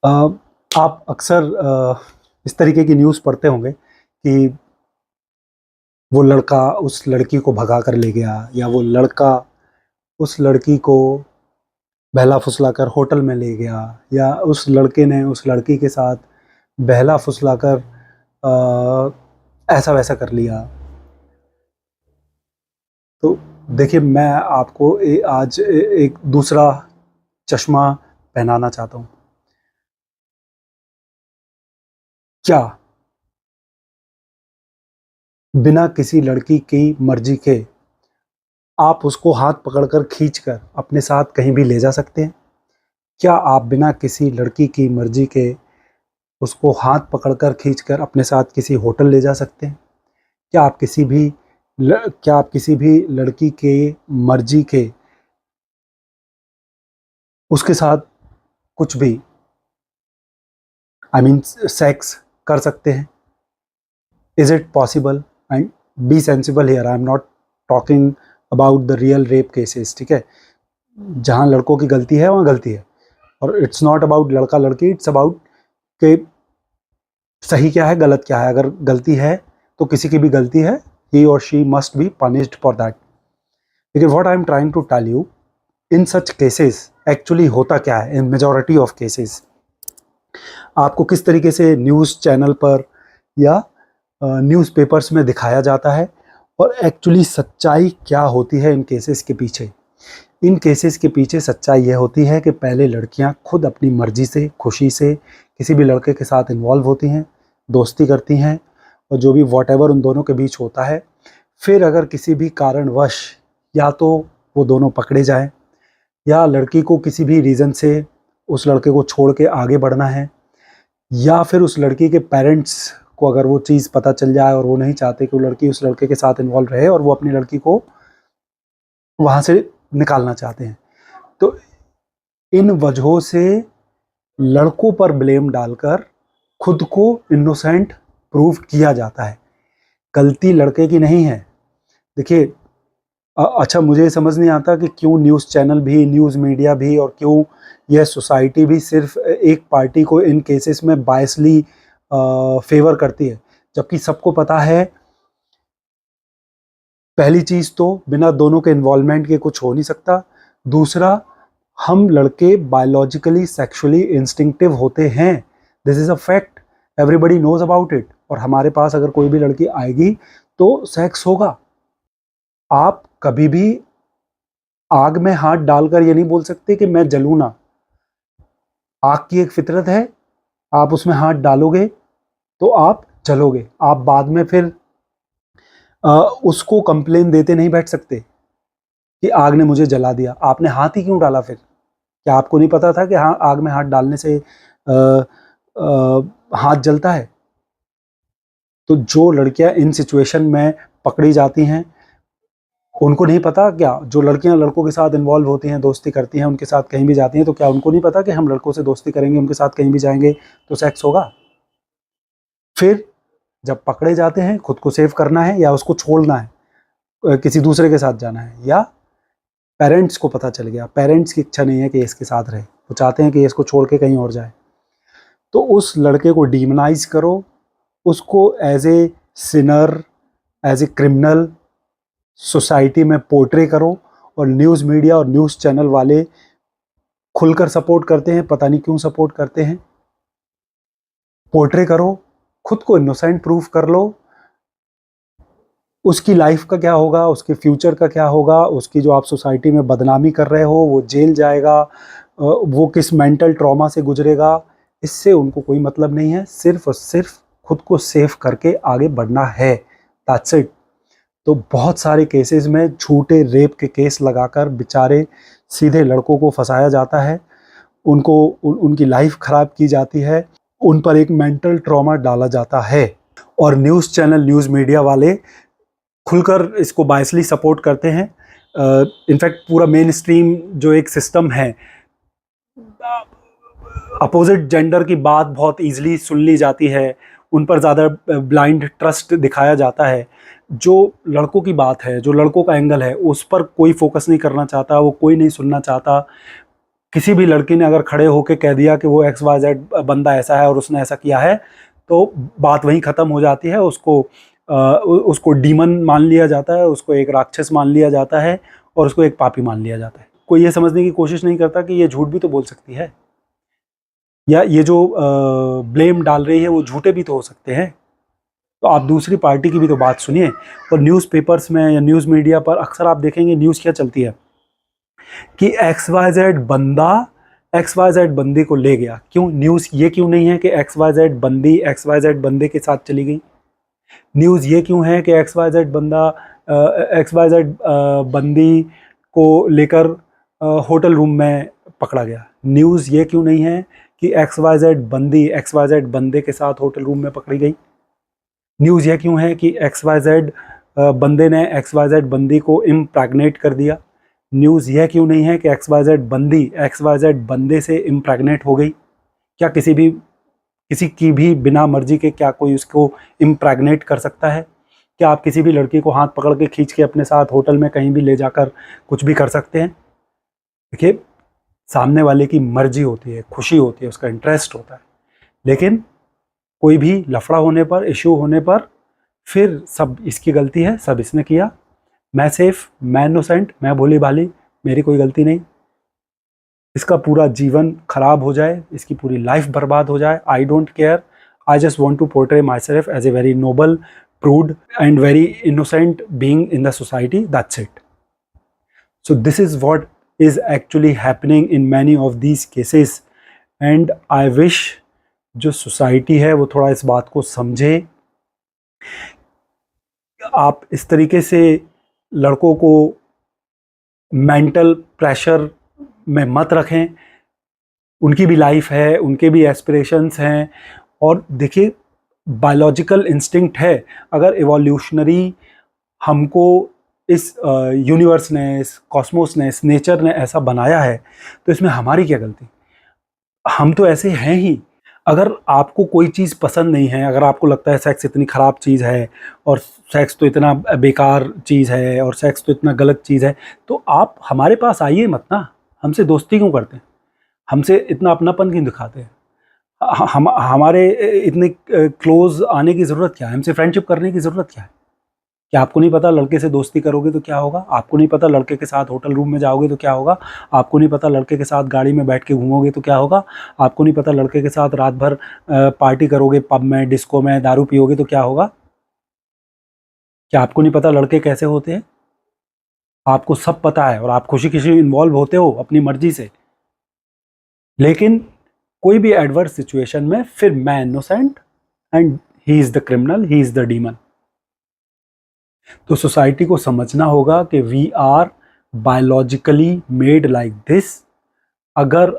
अ, आप अक्सर इस तरीके की न्यूज़ पढ़ते होंगे कि वो लड़का उस लड़की को भगा कर ले गया, या वो लड़का उस लड़की को बहला फुसला कर होटल में ले गया, या उस लड़के ने उस लड़की के साथ बहला फुसला कर ऐसा वैसा कर लिया। तो देखिए, मैं आपको आज एक दूसरा चश्मा पहनाना चाहता हूँ। क्या बिना किसी लड़की की मर्जी के आप उसको हाथ पकड़कर खींचकर अपने साथ कहीं भी ले जा सकते हैं? क्या आप बिना किसी लड़की की मर्जी के उसको हाथ पकड़कर खींचकर अपने साथ किसी होटल ले जा सकते हैं? क्या आप किसी भी लड़की के मर्जी के उसके साथ कुछ भी सेक्स कर सकते हैं? Is it possible? And B sensible here, I am not talking about the real rape cases, ठीक है? जहाँ लड़कों की गलती है वहाँ गलती है, और इट्स नॉट अबाउट लड़का लड़की, इट्स अबाउट कि सही क्या है गलत क्या है। अगर गलती है तो किसी की भी गलती है, ही और she must be punished for that. लेकिन what I am trying to tell you, in such cases actually होता क्या है? इन मेजॉरिटी ऑफ केसेस आपको किस तरीके से न्यूज़ चैनल पर या न्यूज़पेपर्स में दिखाया जाता है, और एक्चुअली सच्चाई क्या होती है इन केसेस के पीछे? इन केसेस के पीछे सच्चाई यह होती है कि पहले लड़कियां खुद अपनी मर्जी से, खुशी से किसी भी लड़के के साथ इन्वॉल्व होती हैं, दोस्ती करती हैं, और जो भी वॉटेवर उन दोनों के बीच होता है, फिर अगर किसी भी कारणवश या तो वो दोनों पकड़े जाएं, या लड़की को किसी भी रीज़न से उस लड़के को छोड़ के आगे बढ़ना है, या फिर उस लड़की के पेरेंट्स को अगर वो चीज़ पता चल जाए और वो नहीं चाहते कि वो लड़की उस लड़के के साथ इन्वॉल्व रहे, और वो अपनी लड़की को वहाँ से निकालना चाहते हैं, तो इन वजहों से लड़कों पर ब्लेम डालकर खुद को इनोसेंट प्रूव किया जाता है। गलती लड़के की नहीं है। देखिए, अच्छा, मुझे समझ नहीं आता कि क्यों न्यूज़ चैनल भी, न्यूज़ मीडिया भी, और क्यों यह सोसाइटी भी सिर्फ एक पार्टी को इन केसेस में बायसली फेवर करती है, जबकि सबको पता है, पहली चीज़ तो बिना दोनों के इन्वॉल्वमेंट के कुछ हो नहीं सकता। दूसरा, हम लड़के बायोलॉजिकली सेक्सुअली इंस्टिंक्टिव होते हैं, this is a fact, everybody knows about it. और हमारे पास अगर कोई भी लड़की आएगी तो सेक्स होगा। आप कभी भी आग में हाथ डालकर ये नहीं बोल सकते कि मैं जलूँ ना। आग की एक फितरत है, आप उसमें हाथ डालोगे तो आप जलोगे। आप बाद में फिर उसको कंप्लेन देते नहीं बैठ सकते कि आग ने मुझे जला दिया। आपने हाथ ही क्यों डाला फिर? क्या आपको नहीं पता था कि हाँ, आग में हाथ डालने से हाथ जलता है? तो जो लड़कियां इन सिचुएशन में पकड़ी जाती हैं, उनको नहीं पता क्या? जो लड़कियां लड़कों के साथ इन्वॉल्व होती हैं, दोस्ती करती हैं, उनके साथ कहीं भी जाती हैं, तो क्या उनको नहीं पता कि हम लड़कों से दोस्ती करेंगे, उनके साथ कहीं भी जाएंगे तो सेक्स होगा? फिर जब पकड़े जाते हैं, खुद को सेव करना है या उसको छोड़ना है, किसी दूसरे के साथ जाना है, या पेरेंट्स को पता चल गया, पेरेंट्स की इच्छा नहीं है कि इसके साथ रहे, वो चाहते हैं कि इसको छोड़ के कहीं और जाए, तो उस लड़के को डीमोनाइज करो, उसको as a sinner, as a criminal society में पोर्ट्रे करो। और न्यूज़ मीडिया और न्यूज़ चैनल वाले खुलकर सपोर्ट करते हैं, पता नहीं क्यों सपोर्ट करते हैं। पोर्ट्रे करो, खुद को इनोसेंट प्रूफ कर लो। उसकी लाइफ का क्या होगा, उसके फ्यूचर का क्या होगा, उसकी जो आप सोसाइटी में बदनामी कर रहे हो, वो जेल जाएगा, वो किस मेंटल ट्रॉमा से गुजरेगा, इससे उनको कोई मतलब नहीं है। सिर्फ और सिर्फ खुद को सेफ करके आगे बढ़ना है, दैट्स इट। तो बहुत सारे केसेस में झूठे रेप के केस लगाकर बेचारे सीधे लड़कों को फंसाया जाता है, उनकी लाइफ ख़राब की जाती है, उन पर एक मेंटल ट्रॉमा डाला जाता है, और न्यूज़ चैनल, न्यूज़ मीडिया वाले खुलकर इसको बायसली सपोर्ट करते हैं। इनफैक्ट पूरा मेन स्ट्रीम जो एक सिस्टम है, अपोजिट जेंडर की बात बहुत ईजिली सुन ली जाती है, उन पर ज़्यादा ब्लाइंड ट्रस्ट दिखाया जाता है। जो लड़कों की बात है, जो लड़कों का एंगल है, उस पर कोई फोकस नहीं करना चाहता, वो कोई नहीं सुनना चाहता। किसी भी लड़की ने अगर खड़े होके कह दिया कि वो XYZ बंदा ऐसा है और उसने ऐसा किया है, तो बात वहीं ख़त्म हो जाती है। उसको डीमन मान लिया जाता है, उसको एक राक्षस मान लिया जाता है और उसको एक पापी मान लिया जाता है। कोई ये समझने की कोशिश नहीं करता कि ये झूठ भी तो बोल सकती है, या ये जो ब्लेम डाल रही है वो झूठे भी तो हो सकते हैं। तो आप दूसरी पार्टी की भी तो बात सुनिए। और न्यूज़पेपर्स में या न्यूज़ मीडिया पर अक्सर आप देखेंगे न्यूज़ क्या चलती है कि XYZ बंदी को ले गया। क्यों? न्यूज़ ये क्यों नहीं है कि XYZ बंदे के साथ चली गई? न्यूज़ ये क्यों है कि XYZ बंदी को लेकर होटल रूम में पकड़ा गया? न्यूज़ ये क्यों नहीं है कि XYZ बंदे के साथ होटल रूम में पकड़ी गई? न्यूज़ ये क्यों है कि XYZ बंदे ने XYZ बंदी को इम्प्रैग्नेट कर दिया? न्यूज़ यह क्यों नहीं है कि XYZ बंदे से इम्प्रैग्नेट हो गई? क्या किसी की भी बिना मर्जी के क्या कोई उसको इम्प्रैग्नेट कर सकता है? क्या आप किसी भी लड़की को हाथ पकड़ के खींच के अपने साथ होटल में कहीं भी ले जाकर कुछ भी कर सकते हैं? देखिए, सामने वाले की मर्जी होती है, खुशी होती है, उसका इंटरेस्ट होता है, लेकिन कोई भी लफड़ा होने पर, इशू होने पर फिर सब इसकी गलती है, सब इसने किया, मैं सेफ, मैं इनोसेंट, मैं भोली भाली, मेरी कोई गलती नहीं। इसका पूरा जीवन खराब हो जाए, इसकी पूरी लाइफ बर्बाद हो जाए, I don't care. I just want to portray myself as a very noble, prude and very innocent being in the society. That's it. So this is what is actually happening in many of these cases, and I wish जो society है वो थोड़ा इस बात को समझे। आप इस तरीके से लड़कों को मेंटल प्रेशर में मत रखें। उनकी भी लाइफ है, उनके भी एस्पिरेशंस हैं, और देखिए, बायोलॉजिकल इंस्टिंक्ट है। अगर इवोल्यूशनरी हमको इस यूनिवर्स ने, इस कॉस्मोस ने, इस नेचर ने ऐसा बनाया है, तो इसमें हमारी क्या गलती? हम तो ऐसे हैं ही। अगर आपको कोई चीज़ पसंद नहीं है, अगर आपको लगता है सेक्स इतनी ख़राब चीज़ है और सेक्स तो इतना बेकार चीज़ है और सेक्स तो इतना गलत चीज़ है, तो आप हमारे पास आइए मत ना। हमसे दोस्ती क्यों करते हैं? हमसे इतना अपनापन क्यों दिखाते हैं? हमारे इतने क्लोज आने की ज़रूरत क्या है? हमसे फ्रेंडशिप करने की ज़रूरत क्या है? क्या आपको नहीं पता लड़के से दोस्ती करोगे तो क्या होगा? आपको नहीं पता लड़के के साथ होटल रूम में जाओगे तो क्या होगा? आपको नहीं पता लड़के के साथ गाड़ी में बैठ के घूमोगे तो क्या होगा? आपको नहीं पता लड़के के साथ रात भर पार्टी करोगे, पब में, डिस्को में, दारू पियोगे तो क्या होगा? क्या आपको नहीं पता लड़के कैसे होते हैं? आपको सब पता है और आप खुशी खुशी इन्वॉल्व होते हो अपनी मर्जी से। लेकिन कोई भी एडवर्स सिचुएशन में फिर मैं innocent and he is the criminal, he is the demon. तो सोसाइटी को समझना होगा कि we are biologically made like this. अगर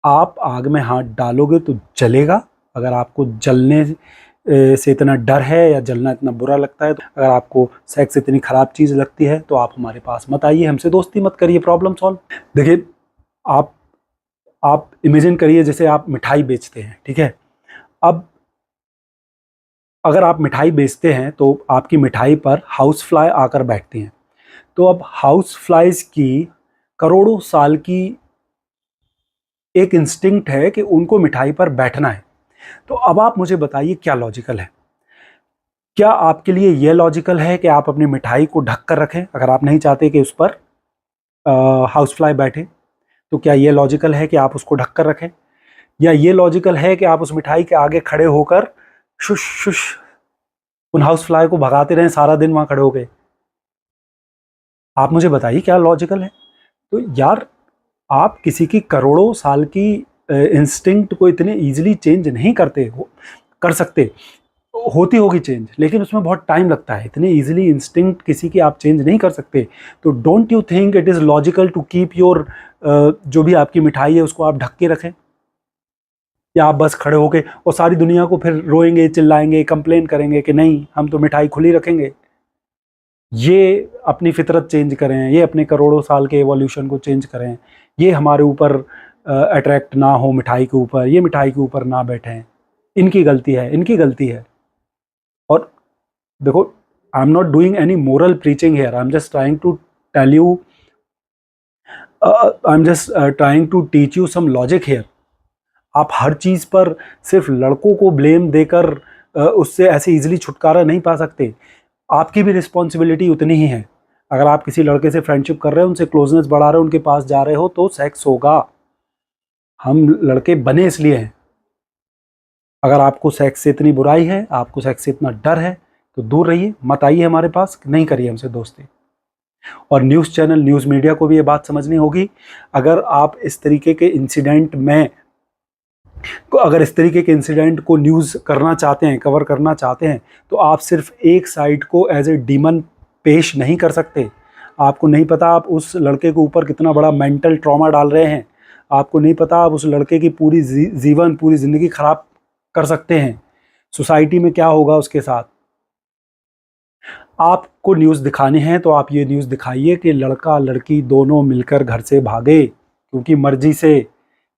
आप आग में हाथ डालोगे तो जलेगा। अगर आपको जलने से इतना डर है या जलना इतना बुरा लगता है, तो अगर आपको सेक्स इतनी ख़राब चीज़ लगती है, तो आप हमारे पास मत आइए, हमसे दोस्ती मत करिए, प्रॉब्लम सॉल्व। देखिए, आप इमेजिन करिए जैसे आप मिठाई बेचते हैं, ठीक है? अब अगर आप मिठाई बेचते हैं तो आपकी मिठाई पर हाउस फ्लाई आकर बैठती हैं। तो अब हाउस फ्लाइज की करोड़ों साल की एक इंस्टिंक्ट है कि उनको मिठाई पर बैठना है। तो अब आप मुझे बताइए क्या लॉजिकल है? क्या आपके लिए यह लॉजिकल है कि आप अपनी मिठाई को ढक कर रखें अगर आप नहीं चाहते कि उस पर हाउस फ्लाई बैठे? तो क्या यह लॉजिकल है कि आप उसको ढक कर रखें? या ये लॉजिकल है कि आप उस मिठाई के आगे खड़े होकर शुश शुश उन हाउस फ्लाई को भगाते रहें सारा दिन वहां खड़े हो गए? आप मुझे बताइए क्या लॉजिकल है? तो यार, आप किसी की करोड़ों साल की इंस्टिंक्ट को इतने इजीली चेंज नहीं कर सकते। होती होगी चेंज, लेकिन उसमें बहुत टाइम लगता है। इतने इजीली इंस्टिंक्ट किसी की आप चेंज नहीं कर सकते। तो don't you think it is logical to keep your जो भी आपकी मिठाई है उसको आप ढक के रखें? या आप बस खड़े होके और सारी दुनिया को फिर रोएंगे, चिल्लाएंगे, कंप्लेन करेंगे कि नहीं, हम तो मिठाई खुली रखेंगे? ये अपनी फितरत चेंज करें, ये अपने करोड़ों साल के एवोल्यूशन को चेंज करें, ये हमारे ऊपर अट्रैक्ट ना हो मिठाई के ऊपर, ये मिठाई के ऊपर ना बैठें। इनकी गलती है, इनकी गलती है। और देखो, I am not doing any moral preaching here, I am just trying to tell you I am just trying to teach you some logic here. आप हर चीज़ पर सिर्फ लड़कों को ब्लेम देकर उससे ऐसे इजीली छुटकारा नहीं पा सकते। आपकी भी रिस्पॉन्सिबिलिटी उतनी ही है। अगर आप किसी लड़के से फ्रेंडशिप कर रहे हो, उनसे क्लोजनेस बढ़ा रहे हो, उनके पास जा रहे हो, तो सेक्स होगा। हम लड़के बने इसलिए हैं। अगर आपको सेक्स से इतनी बुराई है, आपको सेक्स से इतना डर है, तो दूर रहिए, मत आइए हमारे पास, नहीं करिए हमसे दोस्ती। और न्यूज़ चैनल, न्यूज़ मीडिया को भी ये बात समझनी होगी। अगर आप इस तरीके के इंसिडेंट को न्यूज़ करना चाहते हैं, कवर करना चाहते हैं, तो आप सिर्फ एक साइड को एज ए डीमन पेश नहीं कर सकते। आपको नहीं पता आप उस लड़के के ऊपर कितना बड़ा मेंटल ट्रॉमा डाल रहे हैं। आपको नहीं पता आप उस लड़के की पूरी ज़िंदगी खराब कर सकते हैं। सोसाइटी में क्या होगा उसके साथ। आपको न्यूज़ दिखानी है तो आप ये न्यूज़ दिखाइए कि लड़का लड़की दोनों मिलकर घर से भागे, क्योंकि मर्जी से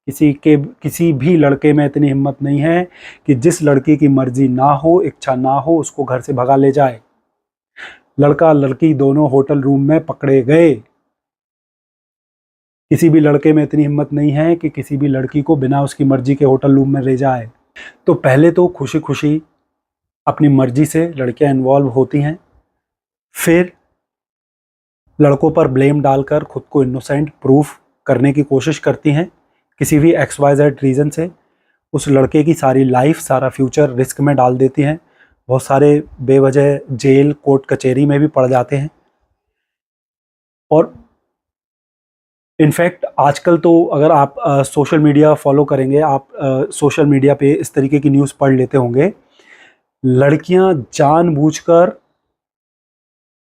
किसी भी लड़के में इतनी हिम्मत नहीं है कि जिस लड़की की मर्जी ना हो, इच्छा ना हो, उसको घर से भगा ले जाए। लड़का लड़की दोनों होटल रूम में पकड़े गए। किसी भी लड़के में इतनी हिम्मत नहीं है कि किसी भी लड़की को बिना उसकी मर्जी के होटल रूम में ले जाए। तो पहले तो खुशी खुशी अपनी मर्जी से लड़कियां इन्वॉल्व होती हैं, फिर लड़कों पर ब्लेम डालकर खुद को इनोसेंट प्रूफ करने की कोशिश करती हैं। किसी भी XYZ रीज़न से उस लड़के की सारी लाइफ, सारा फ्यूचर रिस्क में डाल देती हैं। बहुत सारे बेवजह जेल, कोर्ट कचहरी में भी पड़ जाते हैं। और इनफैक्ट आजकल तो अगर आप सोशल मीडिया फॉलो करेंगे, आप सोशल मीडिया पे इस तरीके की न्यूज़ पढ़ लेते होंगे। लड़कियां जानबूझकर,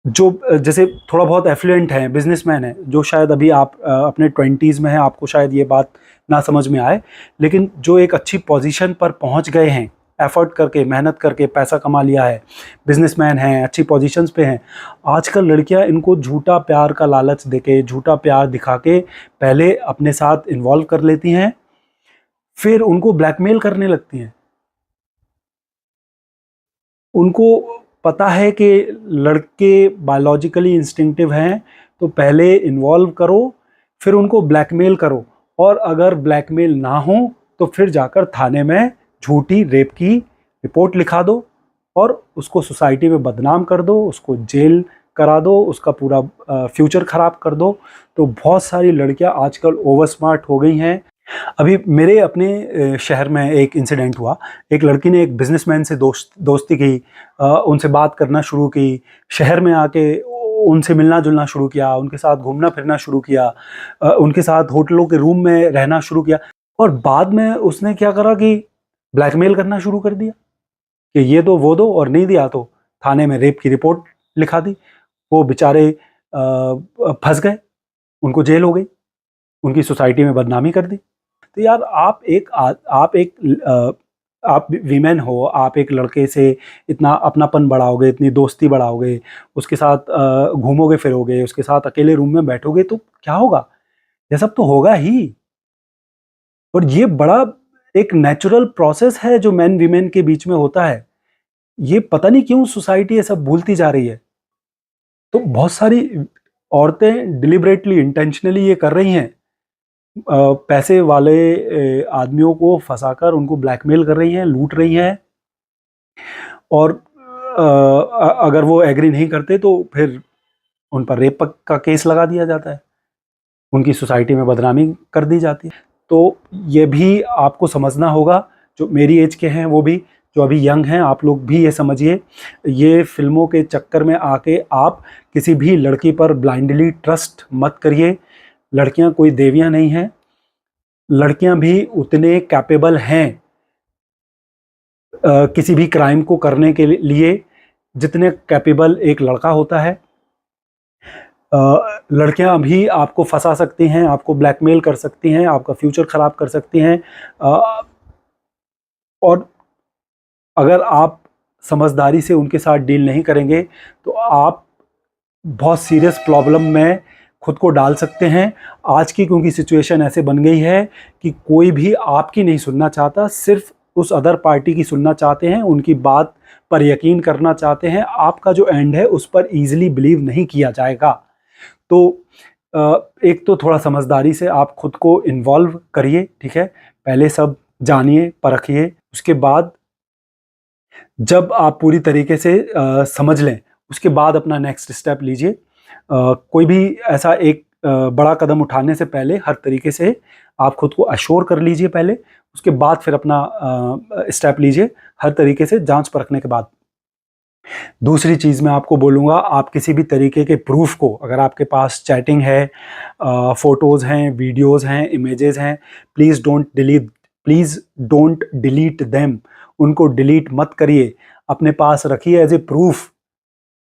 जो जैसे थोड़ा बहुत एफ्लुएंट हैं, बिजनेसमैन हैं, जो शायद अभी आप अपने 20s में हैं, आपको शायद ये बात ना समझ में आए, लेकिन जो एक अच्छी पोजीशन पर पहुंच गए हैं, एफर्ट करके, मेहनत करके पैसा कमा लिया है, बिजनेसमैन हैं, अच्छी पोजीशंस पे हैं, आजकल लड़कियां इनको झूठा प्यार का लालच देके, झूठा प्यार दिखा के पहले अपने साथ इन्वॉल्व कर लेती हैं, फिर उनको ब्लैकमेल करने लगती हैं। उनको पता है कि लड़के बायोलॉजिकली इंस्टिंक्टिव हैं, तो पहले इन्वॉल्व करो, फिर उनको ब्लैकमेल करो, और अगर ब्लैकमेल ना हो तो फिर जाकर थाने में झूठी रेप की रिपोर्ट लिखा दो और उसको सोसाइटी में बदनाम कर दो, उसको जेल करा दो, उसका पूरा फ्यूचर ख़राब कर दो। तो बहुत सारी लड़कियां आजकल ओवर स्मार्ट हो गई हैं। अभी मेरे अपने शहर में एक इंसिडेंट हुआ। एक लड़की ने एक बिजनेसमैन से दोस्ती की, उनसे बात करना शुरू की, शहर में आके उनसे मिलना जुलना शुरू किया, उनके साथ घूमना फिरना शुरू किया, उनके साथ होटलों के रूम में रहना शुरू किया, और बाद में उसने क्या करा कि ब्लैकमेल करना शुरू कर दिया कि ये दो वो दो, और नहीं दिया तो थाने में रेप की रिपोर्ट लिखा दी। वो बेचारे फंस गए, उनको जेल हो गई, उनकी सोसाइटी में बदनामी कर दी। तो यार आप वीमेन हो, आप एक लड़के से इतना अपनापन बढ़ाओगे, इतनी दोस्ती बढ़ाओगे, उसके साथ घूमोगे फिरोगे, उसके साथ अकेले रूम में बैठोगे, तो क्या होगा? ये सब तो होगा ही। और ये बड़ा एक नेचुरल प्रोसेस है जो मैन वीमेन के बीच में होता है। ये पता नहीं क्यों सोसाइटी ये सब भूलती जा रही है। तो बहुत सारी औरतें डिलिबरेटली, इंटेंशनली ये कर रही हैं, पैसे वाले आदमियों को फंसाकर उनको ब्लैकमेल कर रही हैं, लूट रही हैं, और अगर वो एग्री नहीं करते तो फिर उन पर रेप का केस लगा दिया जाता है, उनकी सोसाइटी में बदनामी कर दी जाती है। तो ये भी आपको समझना होगा, जो मेरी एज के हैं, वो भी जो अभी यंग हैं, आप लोग भी ये समझिए, ये फिल्मों के चक्कर में आके आप किसी भी लड़की पर ब्लाइंडली ट्रस्ट मत करिए। लड़कियां कोई देवियां नहीं हैं, लड़कियां भी उतने कैपेबल हैं किसी भी क्राइम को करने के लिए जितने कैपेबल एक लड़का होता है। लड़कियां भी आपको फंसा सकती हैं, आपको ब्लैकमेल कर सकती हैं, आपका फ्यूचर ख़राब कर सकती हैं, और अगर आप समझदारी से उनके साथ डील नहीं करेंगे तो आप बहुत सीरियस प्रॉब्लम में खुद को डाल सकते हैं। आज की क्योंकि सिचुएशन ऐसे बन गई है कि कोई भी आपकी नहीं सुनना चाहता, सिर्फ उस अदर पार्टी की सुनना चाहते हैं, उनकी बात पर यकीन करना चाहते हैं। आपका जो एंड है उस पर ईजिली बिलीव नहीं किया जाएगा। तो एक तो थोड़ा समझदारी से आप खुद को इन्वॉल्व करिए, ठीक है, पहले सब जानिए परखिए, उसके बाद जब आप पूरी तरीके से समझ लें उसके बाद अपना नेक्स्ट स्टेप लीजिए। कोई भी ऐसा एक बड़ा कदम उठाने से पहले हर तरीके से आप खुद को अश्योर कर लीजिए पहले, उसके बाद फिर अपना स्टेप लीजिए, हर तरीके से जांच परखने के बाद। दूसरी चीज़ मैं आपको बोलूँगा, आप किसी भी तरीके के प्रूफ को, अगर आपके पास चैटिंग है, फ़ोटोज़ हैं, वीडियोज़ हैं, इमेजेस हैं, प्लीज़ डोंट डिलीट देम। उनको डिलीट मत करिए, अपने पास रखिए एज ए प्रूफ,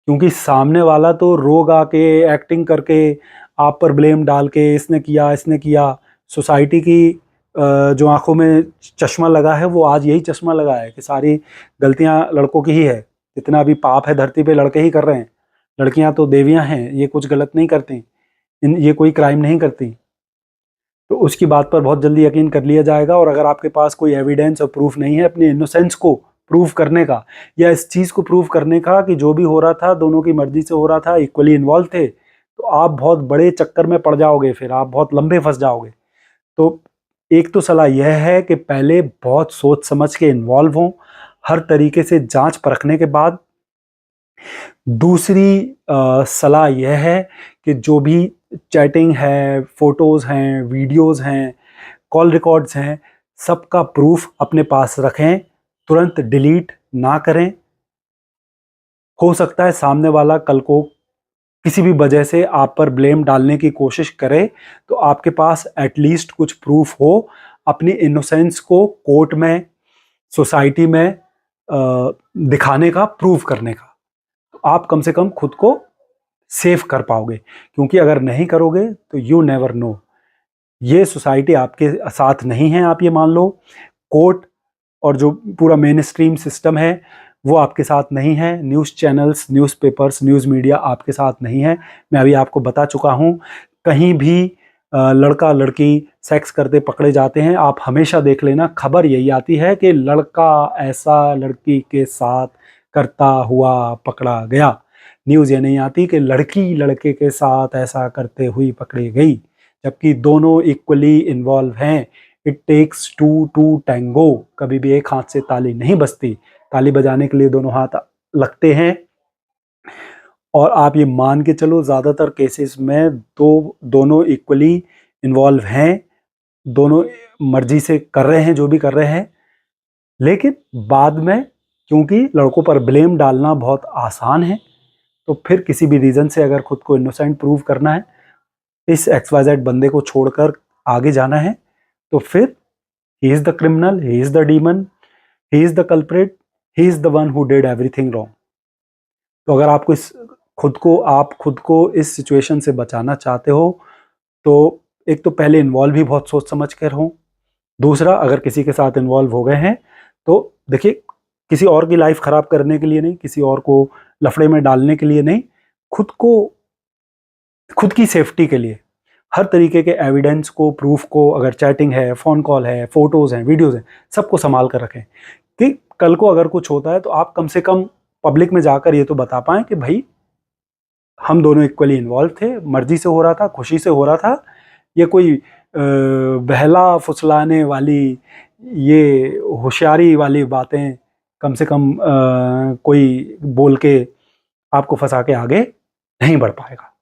क्योंकि सामने वाला तो रोग आके एक्टिंग करके आप पर ब्लेम डाल के इसने किया, सोसाइटी की जो आंखों में चश्मा लगा है वो आज यही चश्मा लगा है कि सारी गलतियां लड़कों की ही है, जितना भी पाप है धरती पे लड़के ही कर रहे हैं, लड़कियां तो देवियां हैं, ये कुछ गलत नहीं करती, ये कोई क्राइम नहीं करती। तो उसकी बात पर बहुत जल्दी यकीन कर लिया जाएगा। और अगर आपके पास कोई एविडेंस और प्रूफ नहीं है अपने इनोसेंस को प्रूव करने का, या इस चीज़ को प्रूव करने का कि जो भी हो रहा था दोनों की मर्जी से हो रहा था, इक्वली इन्वॉल्व थे, तो आप बहुत बड़े चक्कर में पड़ जाओगे, फिर आप बहुत लंबे फंस जाओगे। तो एक तो सलाह यह है कि पहले बहुत सोच समझ के इन्वॉल्व हों, हर तरीके से जांच परखने के बाद। दूसरी सलाह यह है कि जो भी चैटिंग है, फोटोज़ हैं, वीडियोज़ हैं, कॉल रिकॉर्ड्स हैं, सबका प्रूफ अपने पास रखें, तुरंत डिलीट ना करें। हो सकता है सामने वाला कल को किसी भी वजह से आप पर ब्लेम डालने की कोशिश करे, तो आपके पास एटलीस्ट कुछ प्रूफ हो अपनी इनोसेंस को कोर्ट में, सोसाइटी में दिखाने का, प्रूफ करने का। तो आप कम से कम खुद को सेफ कर पाओगे, क्योंकि अगर नहीं करोगे तो यू नेवर नो, ये सोसाइटी आपके साथ नहीं है, आप ये मान लो। कोर्ट और जो पूरा मेन स्ट्रीम सिस्टम है वो आपके साथ नहीं है, news channels, newspapers, news media आपके साथ नहीं है। मैं अभी आपको बता चुका हूँ, कहीं भी लड़का लड़की सेक्स करते पकड़े जाते हैं, आप हमेशा देख लेना खबर यही आती है कि लड़का ऐसा लड़की के साथ करता हुआ पकड़ा गया। न्यूज़ ये नहीं आती कि लड़की लड़के के साथ ऐसा करते हुई पकड़ी गई, जबकि दोनों इक्वली इन्वॉल्व हैं। It takes two to tango, कभी भी एक हाथ से ताली नहीं बजती, ताली बजाने के लिए दोनों हाथ लगते हैं। और आप ये मान के चलो ज़्यादातर केसेस में दोनों इक्वली इन्वॉल्व हैं, दोनों मर्जी से कर रहे हैं जो भी कर रहे हैं। लेकिन बाद में क्योंकि लड़कों पर ब्लेम डालना बहुत आसान है, तो फिर किसी भी रीज़न से अगर खुद को इनोसेंट प्रूव करना है, इस XYZ बंदे को छोड़कर आगे जाना है, तो फिर ही is the criminal, he is the demon, he is the culprit, he is the one who did everything wrong. तो अगर आपको आप खुद को इस सिचुएशन से बचाना चाहते हो, तो एक तो पहले इन्वॉल्व भी बहुत सोच समझ कर हो। दूसरा, अगर किसी के साथ इन्वॉल्व हो गए हैं तो देखिए, किसी और की लाइफ खराब करने के लिए नहीं, किसी और को लफड़े में डालने के लिए नहीं, खुद की सेफ्टी के लिए हर तरीके के एविडेंस को, प्रूफ को, अगर चैटिंग है, फ़ोन कॉल है, फ़ोटोज़ हैं, वीडियोज़ हैं, सबको संभाल कर रखें कि कल को अगर कुछ होता है तो आप कम से कम पब्लिक में जाकर ये तो बता पाएँ कि भाई हम दोनों इक्वली इन्वॉल्व थे, मर्जी से हो रहा था, खुशी से हो रहा था। ये कोई बहला फुसलाने वाली, ये होशियारी वाली बातें कम से कम कोई बोल के आपको फंसा के आगे नहीं बढ़ पाएगा।